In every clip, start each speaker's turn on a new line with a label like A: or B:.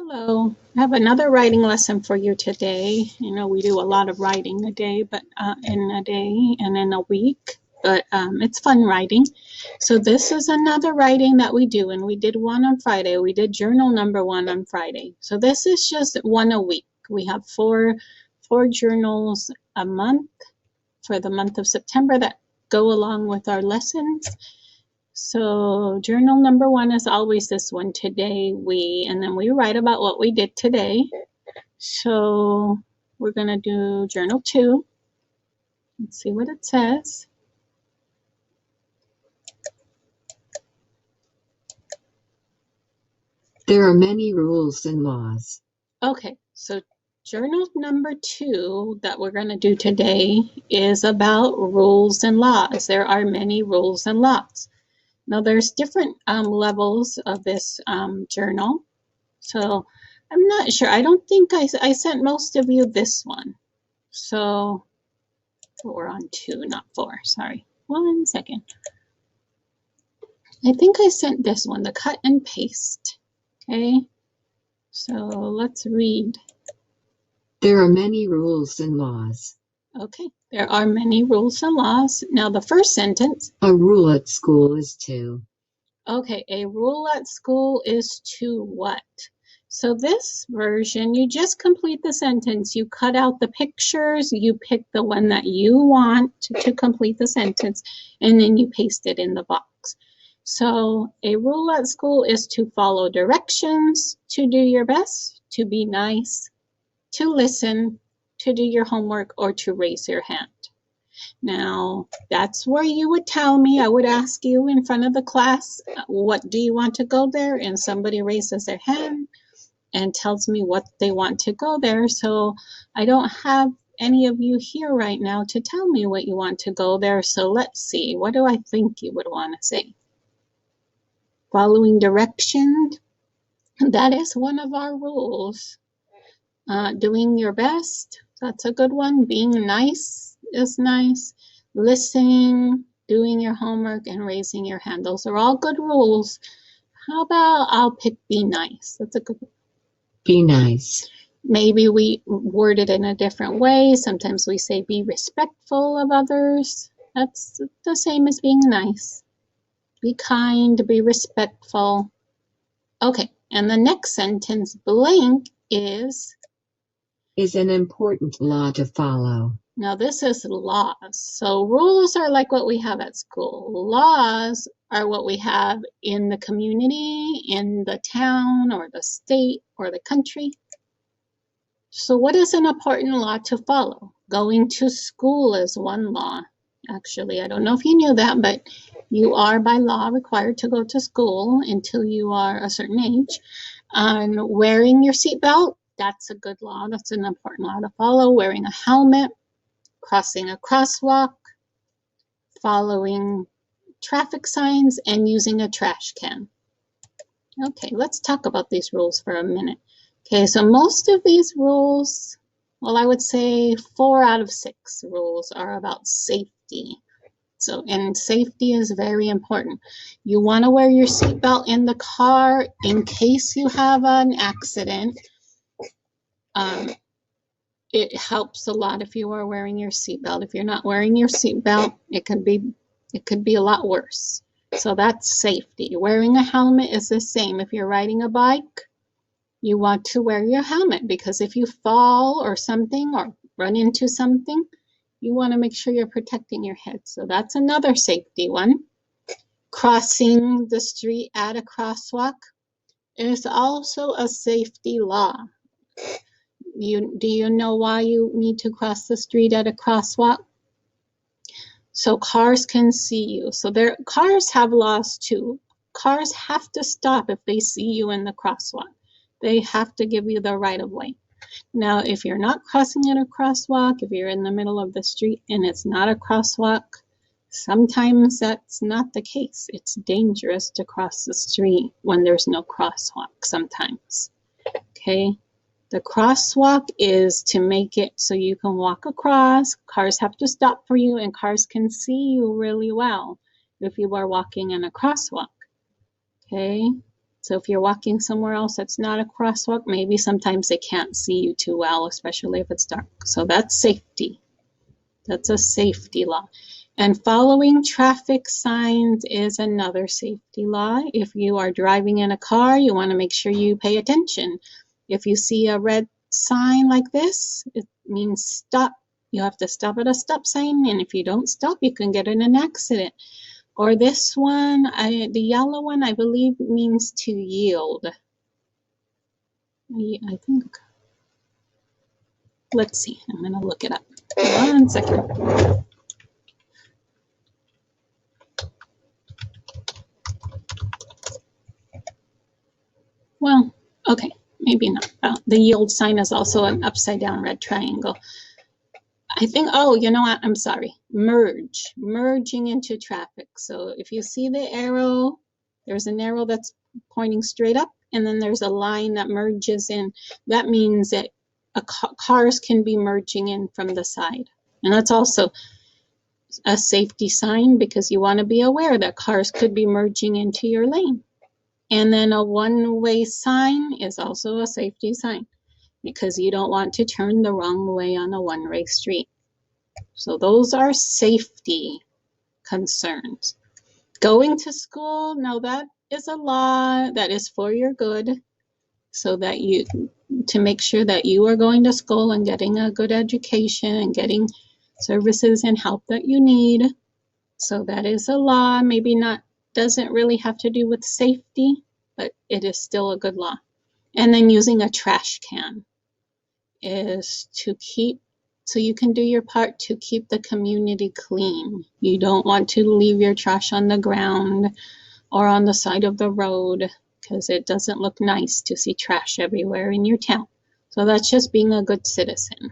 A: Hello, I have another writing lesson for you today. You know, we do a lot of writing a day, but in a day and in a week, but it's fun writing. So this is another writing that we do, and we did one on Friday. We did journal number one on Friday. So this is just one a week. We have four journals a month for the month of September that go along with our lessons. So journal number one is always this one, today and then we write about what we did today. So we're going to do journal two. Let's see what it says.
B: There are many rules and laws.
A: Okay, so journal number two that we're going to do today is about rules and laws. There are many rules and laws. Now there's different levels of this journal. So I'm not sure. I don't think I sent most of you this one. So we're on two, not four. Sorry. 1 second. I think I sent this one, the cut and paste. Okay. So let's read.
B: There are many rules and laws.
A: Okay. There are many rules and laws. Now the first sentence.
B: A rule at school is to.
A: Okay. A rule at school is to what? So this version, you just complete the sentence. You cut out the pictures, you pick the one that you want to complete the sentence, and then you paste it in the box. So a rule at school is to follow directions, to do your best, to be nice, to listen, to do your homework, or to raise your hand. Now, that's where you would tell me, I would ask you in front of the class, what do you want to go there? And somebody raises their hand and tells me what they want to go there. So I don't have any of you here right now to tell me what you want to go there. So let's see, what do I think you would want to say? Following directions, that is one of our rules. Doing your best, that's a good one. Being nice is nice. Listening, doing your homework, and raising your hand. Those are all good rules. How about I'll pick be nice? That's a good one.
B: Be nice.
A: Maybe we word it in a different way. Sometimes we say be respectful of others. That's the same as being nice. Be kind, be respectful. Okay, and the next sentence, blank, is
B: an important law to follow.
A: Now this is laws. So rules are like what we have at school. Laws are what we have in the community, in the town, or the state, or the country. So what is an important law to follow? Going to school is one law. Actually, I don't know if you knew that, but you are by law required to go to school until you are a certain age. Wearing your seatbelt, that's a good law. That's an important law to follow. Wearing a helmet, crossing a crosswalk, following traffic signs, and using a trash can. Okay, let's talk about these rules for a minute. Okay, so most of these rules, well, I would say 4 out of 6 rules are about safety. So, and safety is very important. You want to wear your seatbelt in the car in case you have an accident. It helps a lot if you are wearing your seatbelt. If you're not wearing your seatbelt, it could be a lot worse. So that's safety. Wearing a helmet is the same. If you're riding a bike, you want to wear your helmet because if you fall or something or run into something, you want to make sure you're protecting your head. So that's another safety one. Crossing the street at a crosswalk is also a safety law. Do you know why you need to cross the street at a crosswalk? So cars can see you. So cars have laws too. Cars have to stop if they see you in the crosswalk. They have to give you the right of way. Now, if you're not crossing at a crosswalk, if you're in the middle of the street and it's not a crosswalk, sometimes that's not the case. It's dangerous to cross the street when there's no crosswalk sometimes. Okay? The crosswalk is to make it so you can walk across. Cars have to stop for you, and cars can see you really well if you are walking in a crosswalk. Okay? So if you're walking somewhere else that's not a crosswalk, maybe sometimes they can't see you too well, especially if it's dark. So that's safety. That's a safety law. And following traffic signs is another safety law. If you are driving in a car, you want to make sure you pay attention. If you see a red sign like this, it means stop. You have to stop at a stop sign, and if you don't stop, you can get in an accident. Or this one, the yellow one, I believe means to yield. I think. Let's see. I'm going to look it up. 1 second. Well, okay, maybe not. The yield sign is also an upside down red triangle. I think, oh, you know what? I'm sorry. Merge. Merging into traffic. So if you see the arrow, there's an arrow that's pointing straight up, and then there's a line that merges in. That means that cars can be merging in from the side. And that's also a safety sign because you want to be aware that cars could be merging into your lane. And then a one-way sign is also a safety sign because you don't want to turn the wrong way on a one-way street. So those are safety concerns. Going to school, now that is a law that is for your good, so that to make sure that you are going to school and getting a good education and getting services and help that you need. So that is a law, maybe not, doesn't really have to do with safety, but it is still a good law. And then using a trash can is to keep, so you can do your part to keep the community clean. You don't want to leave your trash on the ground or on the side of the road because it doesn't look nice to see trash everywhere in your town. So that's just being a good citizen.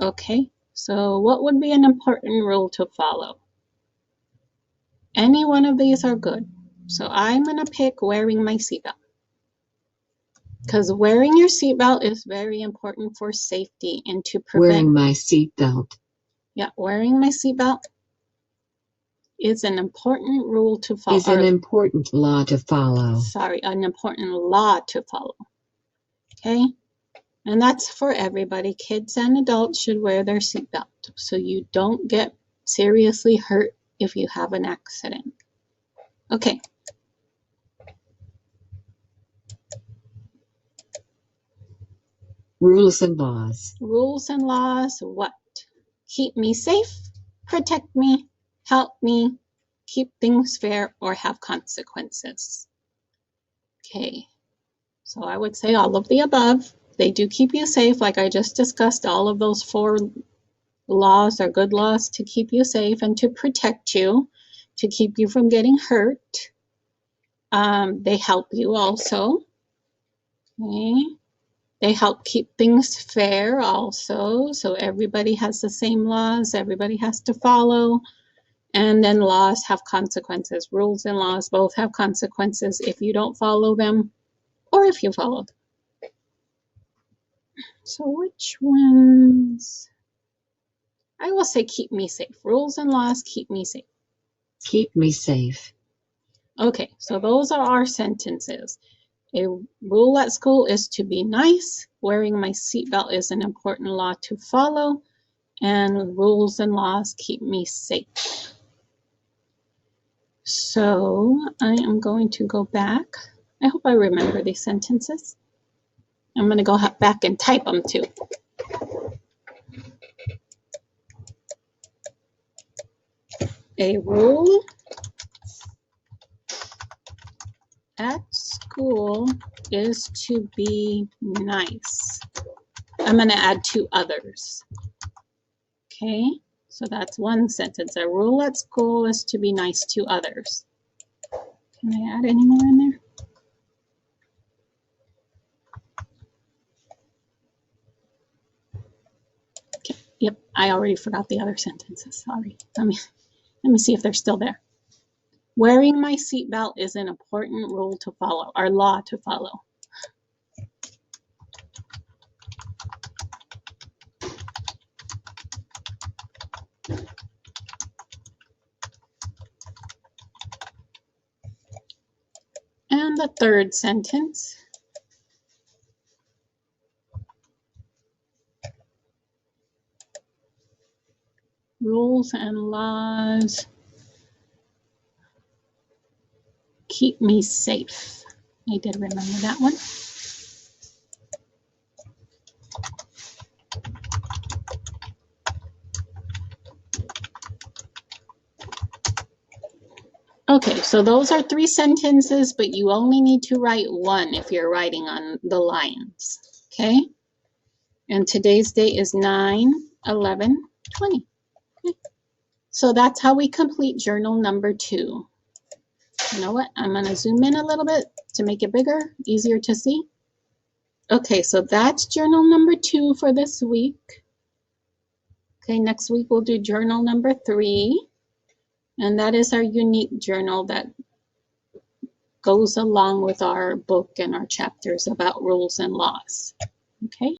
A: Okay, so what would be an important rule to follow? Any one of these are good. So I'm going to pick wearing my seatbelt. Because wearing your seatbelt is very important for safety and to prevent.
B: Wearing my seatbelt.
A: Yeah, wearing my seatbelt is an important rule to follow.
B: Is an important law to follow.
A: Sorry, an important law to follow. Okay? And that's for everybody. Kids and adults should wear their seatbelt so you don't get seriously hurt if you have an accident. Okay.
B: Rules and laws.
A: Rules and laws, what? Keep me safe, protect me, help me, keep things fair, or have consequences. Okay, so I would say all of the above. They do keep you safe, like I just discussed. All of those 4 laws are good laws to keep you safe and to protect you, to keep you from getting hurt. They help you also. Okay. They help keep things fair also, so everybody has the same laws, everybody has to follow, and then laws have consequences. Rules and laws both have consequences if you don't follow them or if you follow them. So which ones? I will say keep me safe. Rules and laws keep me safe.
B: Keep me safe.
A: Okay, so those are our sentences. A rule at school is to be nice. Wearing my seatbelt is an important law to follow. And rules and laws keep me safe. So I am going to go back. I hope I remember these sentences. I'm going to go back and type them too. A rule at school is to be nice. I'm going to add 2 others. Okay, so that's one sentence. A rule at school is to be nice to others. Can I add any more in there? Okay, yep, I already forgot the other sentences. Sorry. Let me see if they're still there. Wearing my seatbelt is an important rule to follow, or law to follow. And the third sentence. Rules and laws keep me safe. I did remember that one. Okay, so those are 3 sentences, but you only need to write 1 if you're writing on the lines, okay? And today's date is 9/11/20. Okay. So that's how we complete journal number 2. You know what? I'm gonna zoom in a little bit to make it bigger, easier to see. Okay, so that's journal number 2 for this week. Okay, next week we'll do journal number 3. And that is our unique journal that goes along with our book and our chapters about rules and laws. Okay.